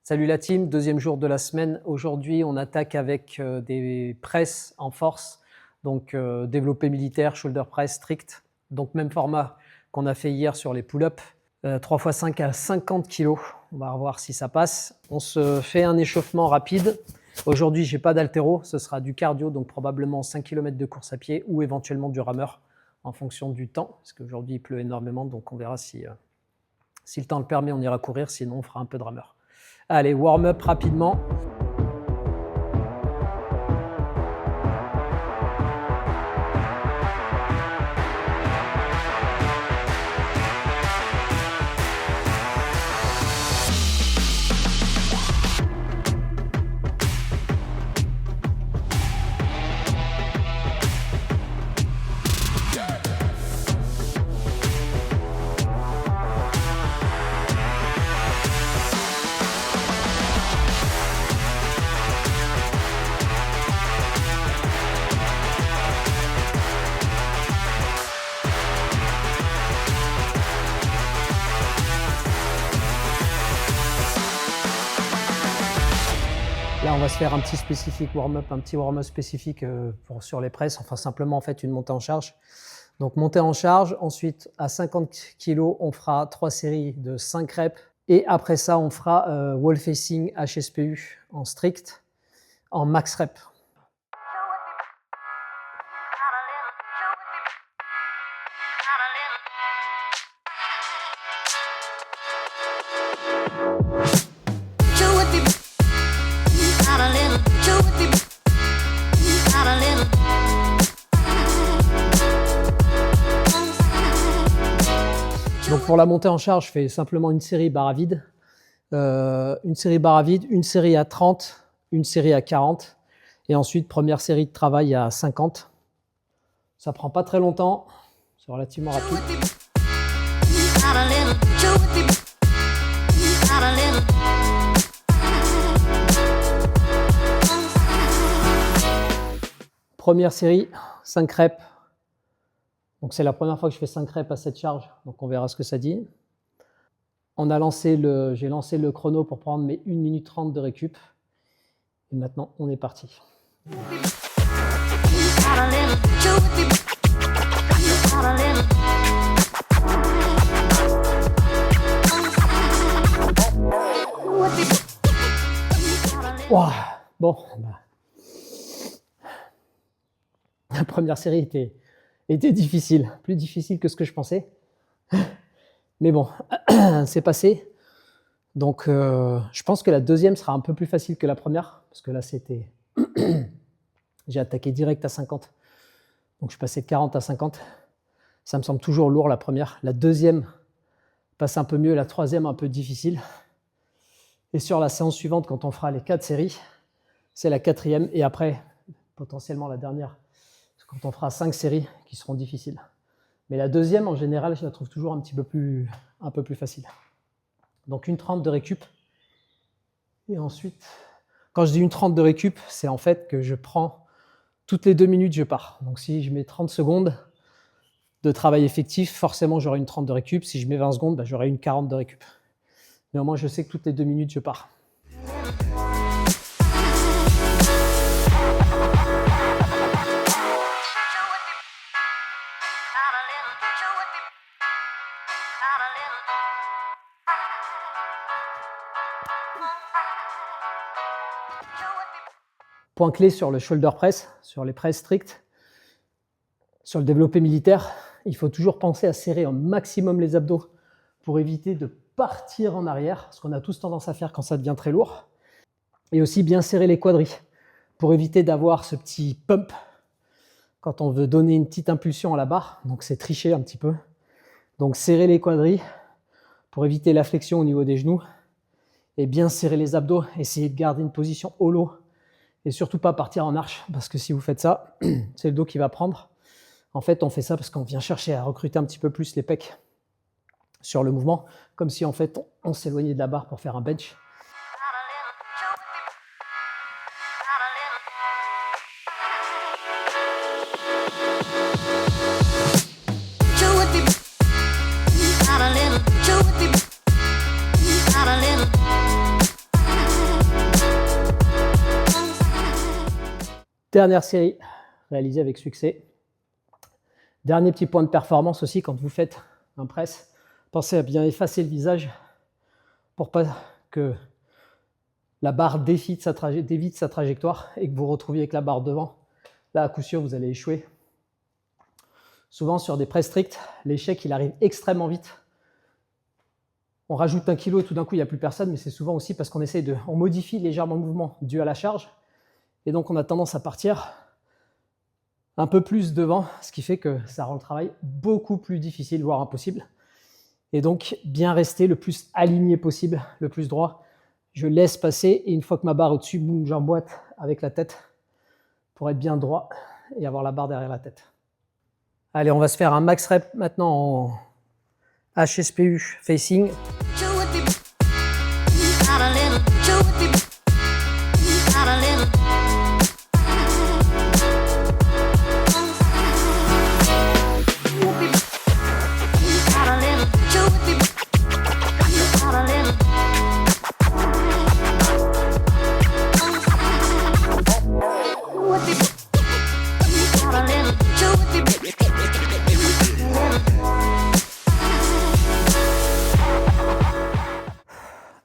Salut la team, deuxième jour de la semaine. Aujourd'hui, on attaque avec des presses en force, donc développé militaire, shoulder press strict, donc même format qu'on a fait hier sur les pull-ups, 3x5 à 50 kg. On va voir si ça passe. On se fait un échauffement rapide. Aujourd'hui, j'ai pas d'haltéro, ce sera du cardio, donc probablement 5 km de course à pied ou éventuellement du rameur en fonction du temps, parce qu'aujourd'hui il pleut énormément, donc on verra si le temps le permet, on ira courir, sinon on fera un peu de rameur. Allez, warm-up rapidement. Là, on va se faire un petit spécifique warm-up, un petit warm-up spécifique sur les presses, enfin simplement en fait une montée en charge. Donc montée en charge, ensuite à 50 kg, on fera 3 séries de 5 reps et après ça, on fera wall facing HSPU en strict, en max rep. Donc pour la montée en charge, je fais simplement une série barre à vide, une série à 30, une série à 40 et ensuite première série de travail à 50. Ça prend pas très longtemps, c'est relativement rapide. Première série, 5 reps. Donc c'est la première fois que je fais 5 reps à cette charge, donc on verra ce que ça dit. J'ai lancé le chrono pour prendre mes 1 minute 30 de récup. Et maintenant, on est parti. Wow. Bon, la première série était difficile, plus difficile que ce que je pensais. Mais bon, c'est passé. Donc, je pense que la deuxième sera un peu plus facile que la première, parce que là, j'ai attaqué direct à 50. Donc, je suis passé de 40 à 50. Ça me semble toujours lourd, la première. La deuxième passe un peu mieux, la troisième un peu difficile. Et sur la séance suivante, quand on fera les 4 séries, c'est la quatrième. Et après, potentiellement la dernière, quand on fera 5 séries qui seront difficiles. Mais la deuxième, en général, je la trouve toujours un peu plus facile. Donc une 30 de récup. Et ensuite, quand je dis une 30 de récup, c'est en fait que je prends toutes les 2 minutes, je pars. Donc si je mets 30 secondes de travail effectif, forcément j'aurai une 30 de récup. Si je mets 20 secondes, j'aurai une 40 de récup. Mais au moins, je sais que toutes les 2 minutes, je pars. Point clé sur le shoulder press, sur les presses strictes, sur le développé militaire, il faut toujours penser à serrer au maximum les abdos pour éviter de partir en arrière, ce qu'on a tous tendance à faire quand ça devient très lourd. Et aussi bien serrer les quadris pour éviter d'avoir ce petit pump quand on veut donner une petite impulsion à la barre. Donc c'est tricher un petit peu. Donc serrer les quadris pour éviter la flexion au niveau des genoux et bien serrer les abdos, essayer de garder une position holo et surtout pas partir en arche parce que si vous faites ça, c'est le dos qui va prendre. En fait, on fait ça parce qu'on vient chercher à recruter un petit peu plus les pecs sur le mouvement, comme si en fait on s'éloignait de la barre pour faire un bench. Dernière série réalisée avec succès. Dernier petit point de performance aussi, quand vous faites un press, pensez à bien effacer le visage pour pas que la barre dévie de sa trajectoire et que vous retrouviez avec la barre devant. Là, à coup sûr, vous allez échouer. Souvent, sur des press stricts, l'échec, il arrive extrêmement vite. On rajoute 1 kilo et tout d'un coup, il n'y a plus personne, mais c'est souvent aussi parce qu'on on modifie légèrement le mouvement dû à la charge. Et donc, on a tendance à partir un peu plus devant, ce qui fait que ça rend le travail beaucoup plus difficile, voire impossible. Et donc, bien rester le plus aligné possible, le plus droit. Je laisse passer et une fois que ma barre est au-dessus, boum, j'emboîte avec la tête pour être bien droit et avoir la barre derrière la tête. Allez, on va se faire un max rep maintenant en HSPU facing.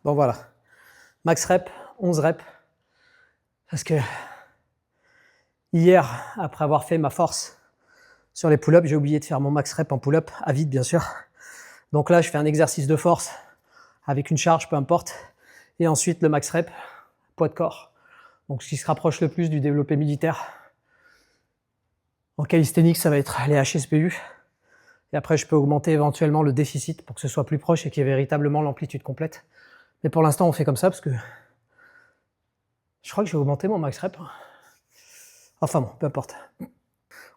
Bon voilà, max rep, 11 reps, parce que hier, après avoir fait ma force sur les pull-ups, j'ai oublié de faire mon max rep en pull-up, à vide bien sûr. Donc là, je fais un exercice de force avec une charge, peu importe, et ensuite le max rep, poids de corps. Donc ce qui se rapproche le plus du développé militaire. En calisthenics, ça va être les HSPU. Et après, je peux augmenter éventuellement le déficit pour que ce soit plus proche et qu'il y ait véritablement l'amplitude complète. Mais pour l'instant, on fait comme ça parce que je crois que j'ai augmenté mon max rep. Enfin bon, peu importe.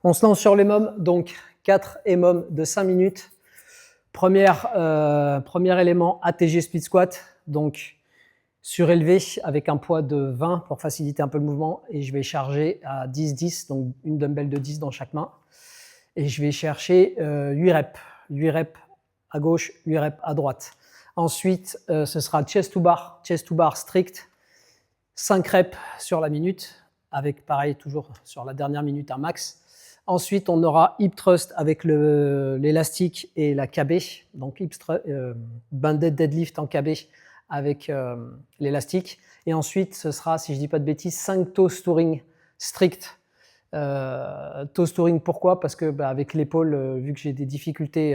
On se lance sur les mômes, donc 4 EMOM de 5 minutes. Premier élément, ATG split squat, donc surélevé avec un poids de 20 pour faciliter un peu le mouvement. Et je vais charger à 10-10, donc une dumbbell de 10 dans chaque main. Et je vais chercher 8 reps. 8 reps à gauche, 8 reps à droite. Ensuite, ce sera chest to bar strict, 5 reps sur la minute, avec pareil, toujours sur la dernière minute un max. Ensuite, on aura hip thrust avec l'élastique et la KB, donc banded deadlift en KB avec l'élastique. Et ensuite, ce sera, si je ne dis pas de bêtises, 5 toes touring strict. Toes touring, pourquoi? Parce que avec l'épaule, vu que j'ai des difficultés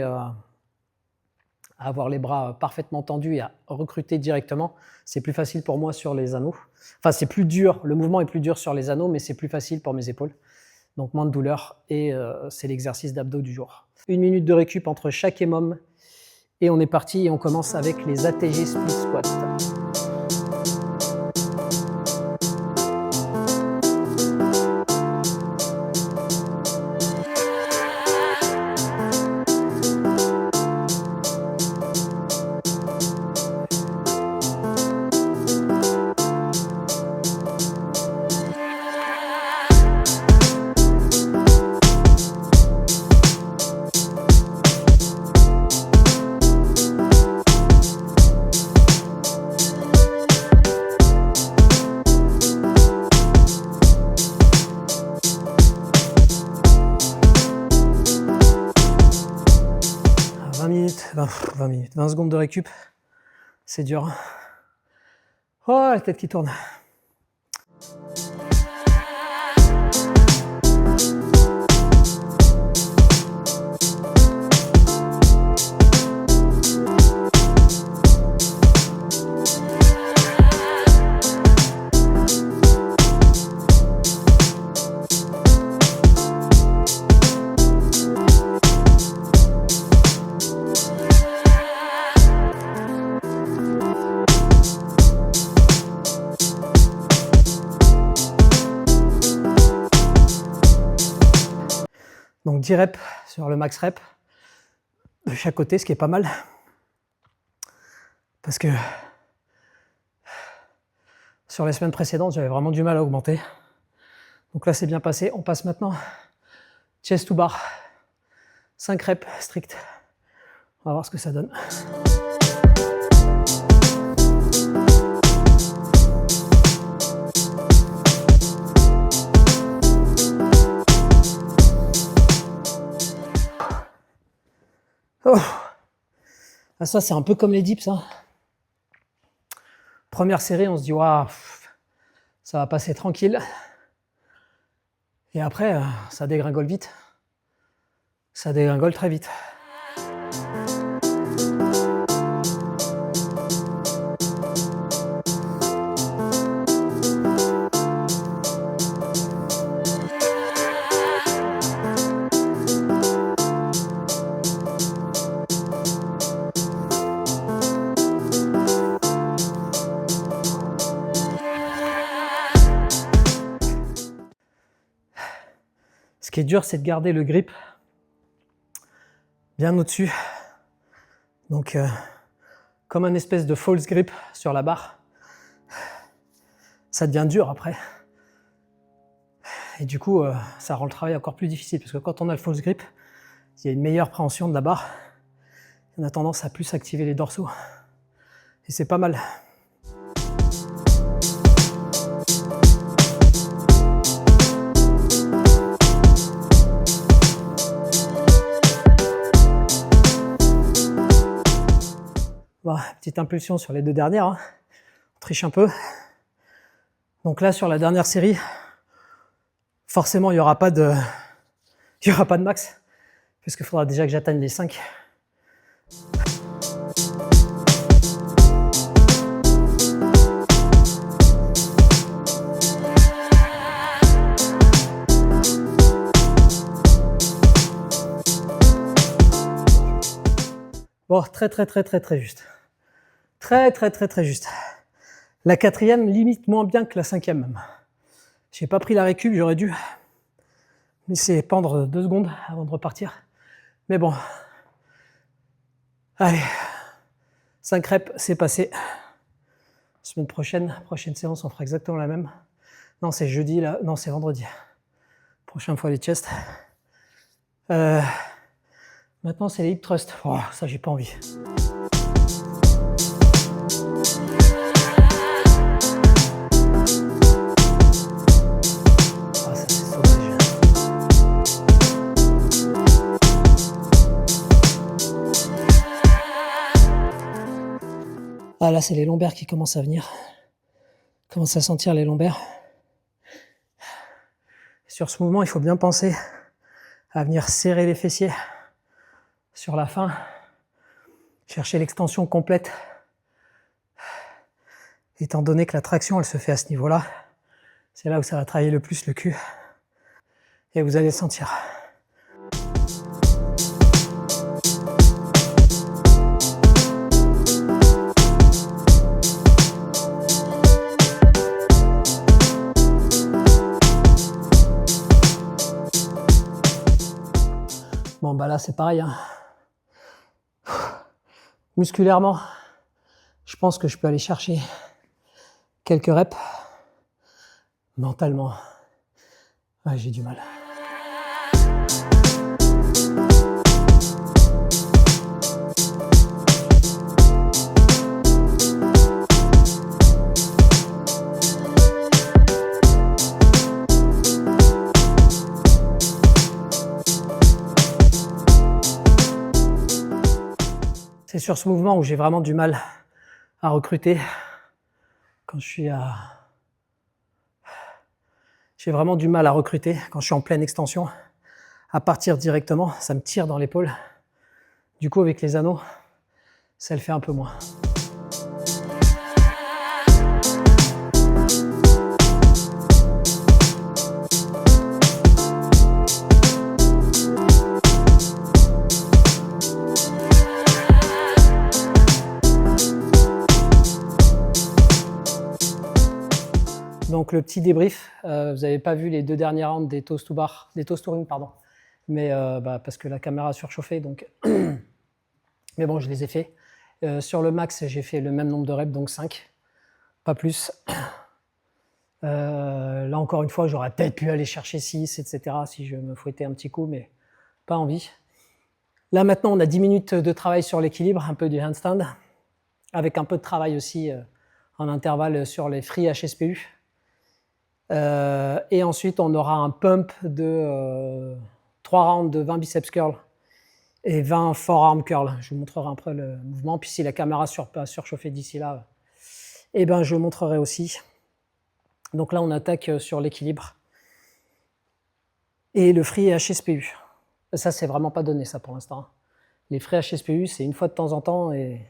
à avoir les bras parfaitement tendus et à recruter directement, c'est plus facile pour moi sur les anneaux. Enfin, c'est plus dur, le mouvement est plus dur sur les anneaux, mais c'est plus facile pour mes épaules. Donc moins de douleur et c'est l'exercice d'abdos du jour. 1 minute de récup entre chaque EMOM et on est parti et on commence avec les ATG split squat. « 20 secondes de récup, c'est dur. Oh, la tête qui tourne. Donc 10 reps sur le max rep de chaque côté, ce qui est pas mal. Parce que sur les semaines précédentes, j'avais vraiment du mal à augmenter. Donc là, c'est bien passé. On passe maintenant chest to bar. 5 reps strict. On va voir ce que ça donne. Ah, ça, c'est un peu comme les dips. Hein. Première série, on se dit, waouh, ça va passer tranquille. Et après, ça dégringole vite. Ça dégringole très vite. Ce qui est dur, c'est de garder le grip bien au-dessus. Donc, comme un espèce de false grip sur la barre. Ça devient dur après. Et du coup, ça rend le travail encore plus difficile. Parce que quand on a le false grip, il y a une meilleure préhension de la barre. On a tendance à plus activer les dorsaux. Et c'est pas mal. Bon, petite impulsion sur les deux dernières. Hein. On triche un peu. Donc là, sur la dernière série, forcément, il n'y aura pas de max. Puisqu'il faudra déjà que j'atteigne les 5. Bon, très juste. Très juste. La quatrième, limite moins bien que la cinquième même. J'ai pas pris la récup, j'aurais dû laisser pendre 2 secondes avant de repartir. Mais bon. Allez. 5 reps, c'est passé. Semaine prochaine séance, on fera exactement la même. Non, c'est jeudi, là. Non, c'est vendredi. Prochaine fois les chests. Maintenant, c'est les hip thrusts. Oh, ça, j'ai pas envie. Ah, ça, c'est sauvage. Ah, là, c'est les lombaires qui commencent à venir. Je commence à sentir les lombaires. Sur ce mouvement, il faut bien penser à venir serrer les fessiers sur la fin, chercher l'extension complète. Étant donné que la traction, elle se fait à ce niveau-là, c'est là où ça va travailler le plus le cul. Et vous allez le sentir. Bon, bah là, c'est pareil. Hein. Musculairement, je pense que je peux aller chercher quelques reps. Mentalement, ouais, j'ai du mal. C'est sur ce mouvement où j'ai vraiment du mal à recruter. Quand je suis à... J'ai vraiment du mal à recruter quand je suis en pleine extension. À partir directement, ça me tire dans l'épaule. Du coup, avec les anneaux, ça le fait un peu moins. Donc le petit débrief, vous n'avez pas vu les 2 derniers rounds des toast to bar, des toast to ring, pardon. Mais parce que la caméra a surchauffé, donc. Mais bon, je les ai fait. Sur le max, j'ai fait le même nombre de reps, donc 5, pas plus. Là encore une fois, j'aurais peut-être pu aller chercher 6, etc. si je me fouettais un petit coup, mais pas envie. Là maintenant, on a 10 minutes de travail sur l'équilibre, un peu du handstand, avec un peu de travail aussi en intervalle sur les free HSPU. Et ensuite, on aura un pump de 3 rounds de 20 biceps curls Et 20 forearm curl. Je vous montrerai après le mouvement. Puis si la caméra pas surchauffée d'ici là, eh ben je montrerai aussi. Donc là, on attaque sur l'équilibre. Et le free HSPU. Ça, c'est vraiment pas donné, ça, pour l'instant. Les free HSPU, c'est une fois de temps en temps, et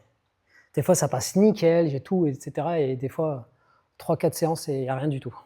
des fois, ça passe nickel, j'ai tout, etc. Et des fois, 3-4 séances et il n'y a rien du tout.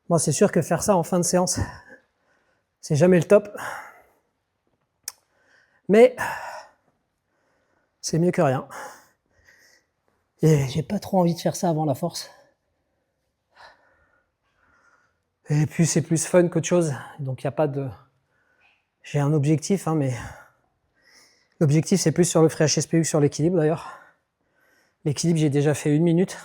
Bon, c'est sûr que faire ça en fin de séance, c'est jamais le top. Mais c'est mieux que rien. Et j'ai pas trop envie de faire ça avant la force. Et puis c'est plus fun qu'autre chose. Donc il n'y a pas de... J'ai un objectif, hein, mais l'objectif c'est plus sur le free HSPU que sur l'équilibre d'ailleurs. L'équilibre, j'ai déjà fait 1 minute.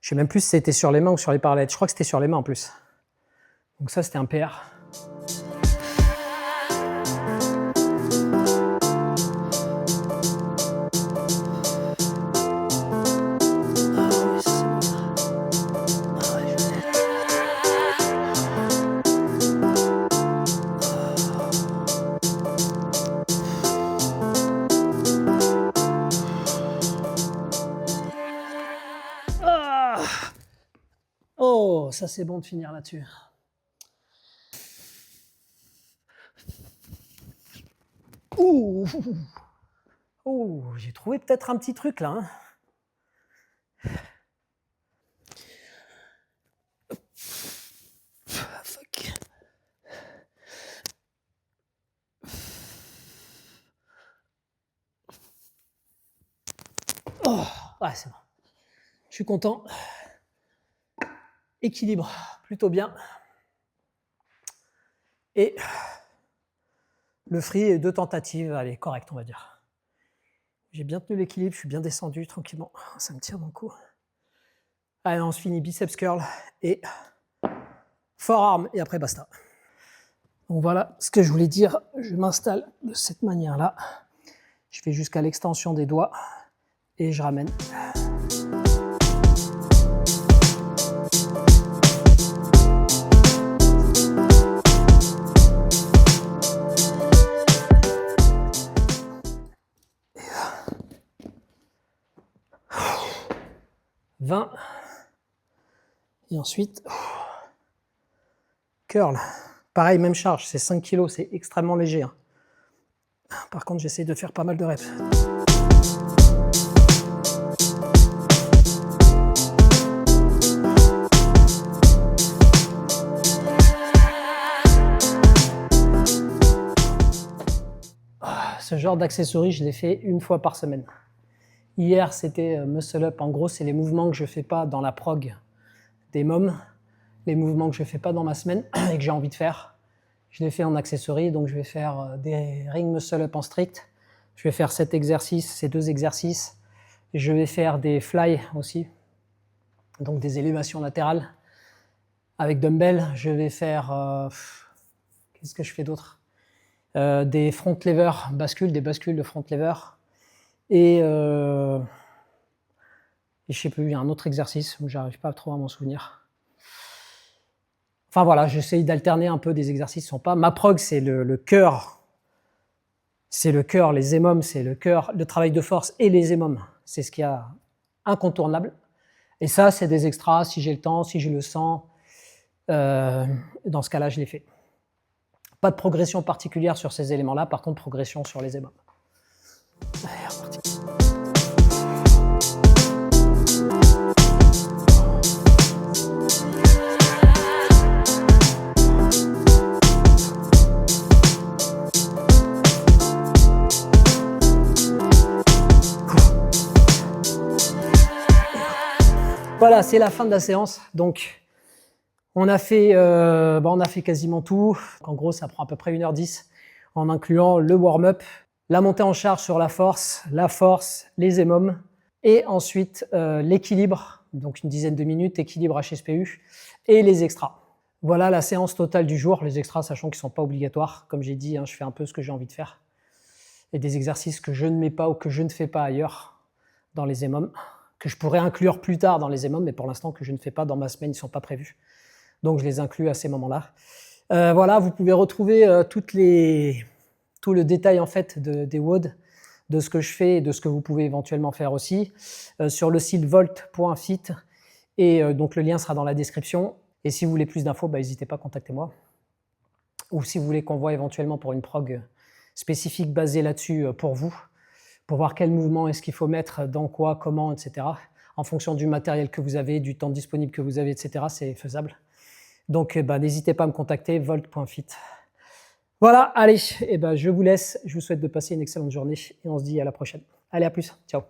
Je sais même plus si c'était sur les mains ou sur les parallettes. Je crois que c'était sur les mains en plus. Donc ça, c'était un PR. Oh, ça c'est bon de finir là-dessus. Ouh, ouh, j'ai trouvé peut-être un petit truc là. Hein. Fuck. Oh, ouais, c'est bon. Je suis content. Équilibre, plutôt bien. Et le free est 2 tentatives, allez, correct, on va dire. J'ai bien tenu l'équilibre, je suis bien descendu tranquillement. Ça me tire dans le cou. Allez, on se finit biceps curl et forearm et après basta. Donc voilà ce que je voulais dire. Je m'installe de cette manière-là. Je vais jusqu'à l'extension des doigts et je ramène. Et ensuite, curl. Pareil, même charge, c'est 5 kg, c'est extrêmement léger. Hein. Par contre, j'essaie de faire pas mal de reps. Ce genre d'accessory, je l'ai fait 1 fois par semaine. Hier, c'était muscle up. En gros, c'est les mouvements que je ne fais pas dans la prog des mômes, les mouvements que je ne fais pas dans ma semaine et que j'ai envie de faire. Je les fais en accessory, donc je vais faire des ring muscle up en strict. Je vais faire cet exercice, ces 2 exercices. Je vais faire des fly aussi, donc des élévations latérales avec dumbbell. Je vais faire... qu'est-ce que je fais d'autre? Des front lever bascules, des bascules de front lever. Et je sais plus, il y a un autre exercice où j'arrive pas trop à m'en souvenir. Enfin voilà, j'essaye d'alterner un peu des exercices qui sont pas. Ma prog, c'est le cœur. C'est le cœur, les émums, c'est le cœur, le travail de force et les émums. C'est ce qu'il y a incontournable. Et ça, c'est des extras si j'ai le temps, si je le sens. Dans ce cas-là, je les fais. Pas de progression particulière sur ces éléments-là, par contre, progression sur les émums. Allez, reparti. Voilà, c'est la fin de la séance. Donc, on a fait quasiment tout. En gros, ça prend à peu près 1h10 en incluant le warm-up, la montée en charge sur la force, les EMOM, et ensuite l'équilibre, donc une dizaine de minutes, équilibre HSPU, et les extras. Voilà la séance totale du jour, les extras sachant qu'ils ne sont pas obligatoires. Comme j'ai dit, hein, je fais un peu ce que j'ai envie de faire. Et des exercices que je ne mets pas ou que je ne fais pas ailleurs dans les EMOM, que je pourrais inclure plus tard dans les EMOM, mais pour l'instant que je ne fais pas dans ma semaine, ils ne sont pas prévus. Donc je les inclus à ces moments-là. Voilà, vous pouvez retrouver tout le détail en fait des WOD, de ce que je fais et de ce que vous pouvez éventuellement faire aussi, sur le site volt.fit, et donc le lien sera dans la description. Et si vous voulez plus d'infos, n'hésitez pas, contactez-moi. Ou si vous voulez qu'on voit éventuellement pour une prog spécifique basée là-dessus pour vous, pour voir quel mouvement est-ce qu'il faut mettre, dans quoi, comment, etc. En fonction du matériel que vous avez, du temps disponible que vous avez, etc. C'est faisable. Donc n'hésitez pas à me contacter, volt.fit. Voilà, allez, je vous laisse. Je vous souhaite de passer une excellente journée et on se dit à la prochaine. Allez, à plus. Ciao.